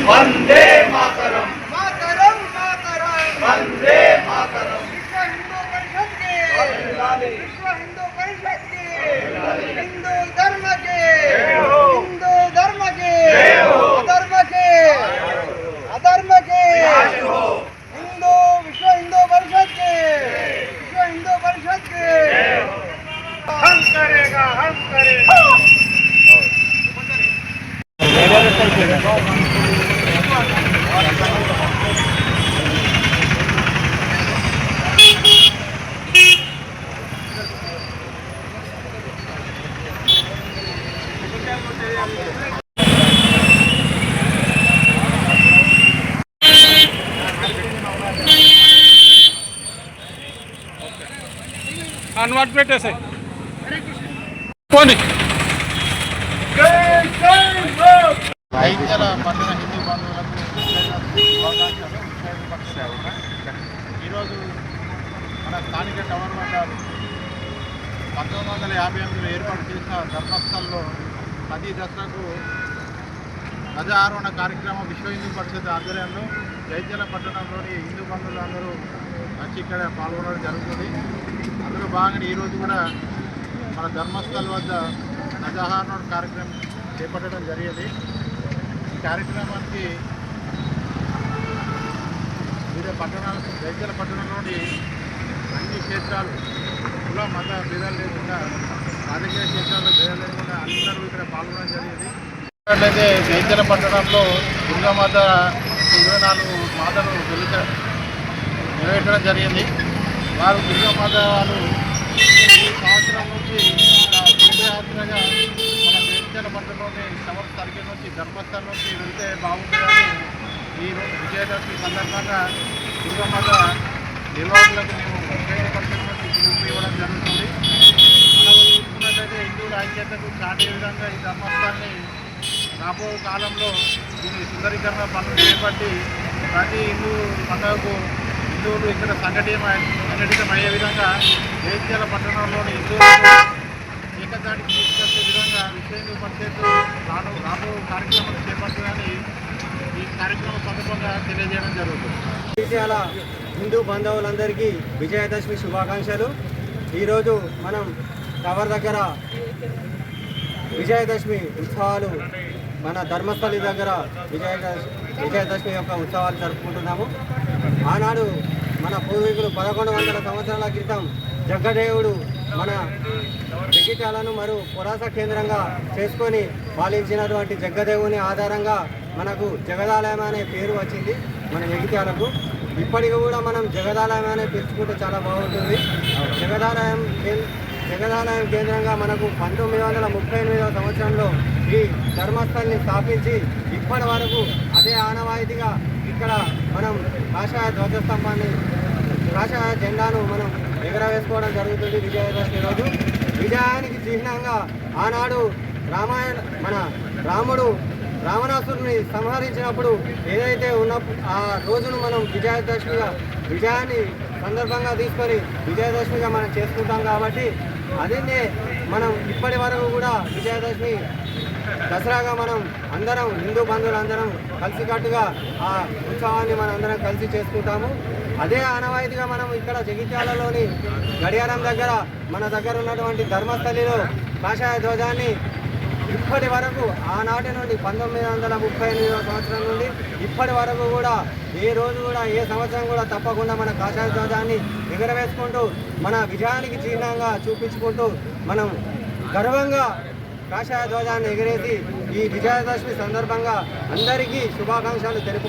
వందే మాతరం మాతరం మాతరం వందే మాతరం విశ్వ హిందూ పరిషత్ కి విశ్వ హిందూ పరిషత్ కి హిందూ ధర్మ కి హిందూ ధర్మ కి అధర్మ కి అధర్మ కి హిందూ విశ్వ హిందూ పరిషత్ కి విశ్వ హిందూ పరిషత్ కి हम करेगा అన్వాట్ పెట్టేసే పోనీ ఐద్యాల పట్టణ హిందూ బంధువులకు ఈరోజు మన స్థానిక టవర్ వద్ద 1958లో ఏర్పాటు చేసిన ధర్మస్థల్లో ప్రతి దసరాకు ధ్వజారోహణ కార్యక్రమం విశ్వ హిందూ పరిషత్ ఆధ్వర్యంలో జైత్యాల పట్టణంలోని హిందూ బంధువులు అందరూ వచ్చి ఇక్కడ పాల్గొనడం జరుగుతుంది. అందులో భాగంగా ఈరోజు కూడా మన ధర్మస్థల్ వద్ద ధ్వజారోహణ కార్యక్రమం చేపట్టడం జరిగింది. ఈ కార్యక్రమానికి వివిధ పట్టణాలు జైత్యాల పట్టణంలోని అన్ని క్షేత్రాలు కుల మత భేదాలు లేకుండా రాజకీయ క్షేత్రాల్లో భేదాలు లేకుండా అందరూ ఇక్కడ పాల్గొనడం జరిగింది. అయితే జైత్యాల పట్టణంలో దుర్గామాత 24 మాతలు నెరవేర్చడం జరిగింది. వారు దుర్గామాత వారు ఈ సంవత్సరం నుంచి శోభయాత్రగా మన జైత్యాల పట్టణంలోని టవర్ సర్కిల్ నుంచి ధర్మస్థలం నుంచి వెళ్తే బాగుంటుందని ఈరోజు విజయదశమి సందర్భంగా దుర్గామాత నిర్వాహకులకు మేము పరిషత్ నుంచి పిలుపు ఇవ్వడం జరుగుతుంది. మనం చూసుకున్నట్లయితే హిందువుల ఐక్యతకు చాటే విధంగా ఈ ధర్మస్థాన్ని రాబో కాలంలో దీని సుందరీకరణ పనులు చేపట్టి ప్రతి హిందూ పండుగకు హిందువులు ఇక్కడ సంఘటితమయ్యే విధంగా జైత్యాల పట్టణంలోని హిందువులకు ఏకతాటికి తీసుకొచ్చే విధంగా విశ్వ హిందూ పరిషత్ రాబో కార్యక్రమాలు చేపడుతుందని ఈ కార్యక్రమం సందర్భంగా తెలియజేయడం జరుగుతుంది. జైత్యాల హిందూ బంధువులందరికీ విజయదశమి శుభాకాంక్షలు. ఈరోజు మనం టవర్ దగ్గర విజయదశమి ఉత్సవాలు మన ధర్మస్థలి దగ్గర విజయదశమి యొక్క ఉత్సవాలు జరుపుకుంటున్నాము. ఆనాడు మన పూర్వీకులు 1100 సంవత్సరాల క్రితం జగ్గదేవుడు మన జగిత్యాలను మరియు పురాస కేంద్రంగా చేసుకొని పాలించినటువంటి జగ్గదేవుని ఆధారంగా మనకు జగదాలయం అనే పేరు వచ్చింది మన జగిత్యాలకు. ఇప్పటికి కూడా మనం జగదాలయం అనే పిలుచుకుంటే చాలా బాగుంటుంది. జగదాలయం కేంద్రంగా మనకు 1938వ సంవత్సరంలో ఈ ధర్మస్థల్ని స్థాపించి ఇప్పటి వరకు అదే ఆనవాయితీగా ఇక్కడ మనం కాషాయ ధ్వజస్తంభాన్ని కాషాయ జెండాను మనం ఎగరవేసుకోవడం జరుగుతుంది. విజయదశమి రోజు విజయానికి చిహ్నంగా ఆనాడు మన రాముడు రావణాసురుని సంహరించినప్పుడు ఏదైతే ఆ రోజును మనం విజయాన్ని సందర్భంగా తీసుకొని విజయదశమిగా మనం చేసుకుంటాం. కాబట్టి అదే మనం ఇప్పటి వరకు కూడా విజయదశమి దసరాగా మనం అందరం హిందూ బంధువులందరం కలిసికట్టుగా ఆ ఉత్సవాన్ని మనం అందరం కలిసి చేసుకుంటాము. అదే ఆనవాయితీగా మనం ఇక్కడ జగిత్యాలలోని గడియారం దగ్గర మన దగ్గర ఉన్నటువంటి ధర్మస్థలిలో కాషాయ ధ్వజాన్ని ఇప్పటి వరకు ఆనాటి నుండి 1938వ సంవత్సరం నుండి ఇప్పటి వరకు కూడా ఏ రోజు కూడా ఏ సంవత్సరం కూడా తప్పకుండా మన కాషాయ ధ్వజాన్ని ఎగరవేసుకుంటూ మన విజయానికి చిహ్నంగా చూపించుకుంటూ మనం గర్వంగా కాషాయ ధ్వజాన్ని ఎగరేసి ఈ విజయదశమి సందర్భంగా అందరికీ శుభాకాంక్షలు తెలుపు.